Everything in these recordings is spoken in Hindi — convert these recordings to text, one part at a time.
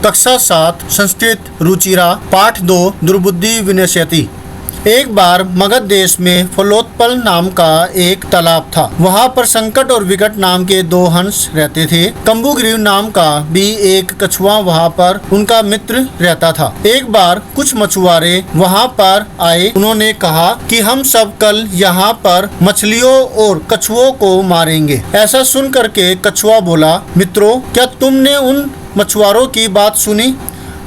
कक्षा 7 संस्कृत रुचिरा पाठ 2 दुर्बुद्धि विनश्यति। एक बार मगध देश में फलोत्पल नाम का एक तालाब था। वहाँ पर संकट और विकट नाम के 2 हंस रहते थे। कम्बुग्रीव नाम का भी एक कछुआ वहाँ पर उनका मित्र रहता था। एक बार कुछ मछुआरे वहाँ पर आए। उन्होंने कहा कि हम सब कल यहाँ पर मछलियों और कछुओं को मारेंगे। ऐसा सुन करके कछुआ बोला, मित्रों, क्या तुमने उन मछुआरों की बात सुनी?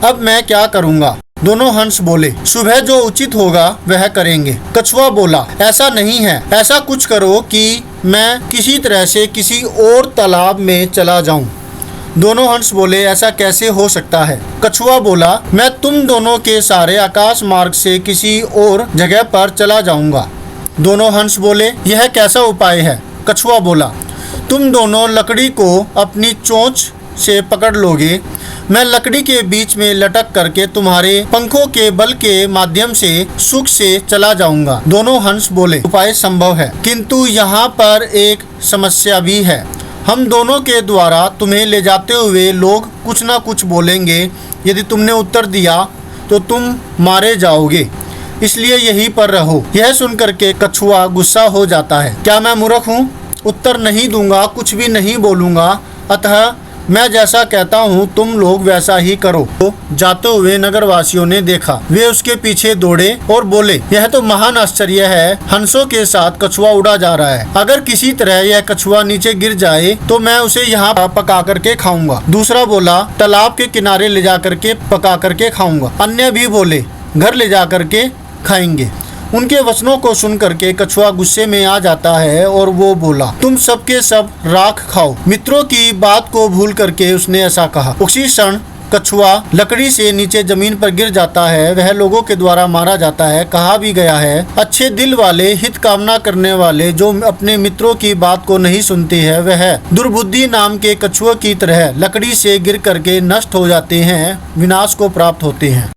अब मैं क्या करूँगा? दोनों हंस बोले, सुबह जो उचित होगा वह करेंगे। कछुआ बोला, ऐसा नहीं है, ऐसा कुछ करो कि मैं किसी तरह से किसी और तालाब में चला जाऊं। दोनों हंस बोले, ऐसा कैसे हो सकता है? कछुआ बोला, मैं तुम दोनों के सारे आकाश मार्ग से किसी और जगह पर चला जाऊंगा। दोनों हंस बोले, यह कैसा उपाय है? कछुआ बोला, तुम दोनों लकड़ी को अपनी चोंच से पकड़ लोगे। मैं लकड़ी के बीच में लटक करके तुम्हारे पंखों के बल के माध्यम से सुख से चला जाऊंगा। दोनों हंस बोले, उपाय संभव है, किंतु यहाँ पर एक समस्या भी है। हम दोनों के द्वारा तुम्हें ले जाते हुए लोग कुछ ना कुछ बोलेंगे। यदि तुमने उत्तर दिया तो तुम मारे जाओगे, इसलिए यहीं पर रहो। यह सुनकर के कछुआ गुस्सा हो जाता है। क्या मैं मूर्ख हूँ? उत्तर नहीं दूंगा, कुछ भी नहीं बोलूँगा। अतः मैं जैसा कहता हूँ तुम लोग वैसा ही करो। तो जाते हुए नगरवासियों ने देखा। वे उसके पीछे दौड़े और बोले, यह तो महान आश्चर्य है, हंसों के साथ कछुआ उड़ा जा रहा है। अगर किसी तरह यह कछुआ नीचे गिर जाए तो मैं उसे यहाँ पका करके खाऊंगा। दूसरा बोला, तालाब के किनारे ले जा करके पका करके खाऊंगा। अन्य भी बोले, घर ले जा करके खाएंगे। उनके वचनों को सुन करके कछुआ गुस्से में आ जाता है और वो बोला, तुम सबके सब राख खाओ। मित्रों की बात को भूल करके उसने ऐसा कहा। उसी क्षण कछुआ लकड़ी से नीचे जमीन पर गिर जाता है। वह लोगों के द्वारा मारा जाता है। कहा भी गया है, अच्छे दिल वाले, हित कामना करने वाले जो अपने मित्रों की बात को नहीं सुनते हैं, वह दुर्बुद्धि नाम के कछुए की तरह लकड़ी से गिर करके नष्ट हो जाते हैं, विनाश को प्राप्त होते हैं।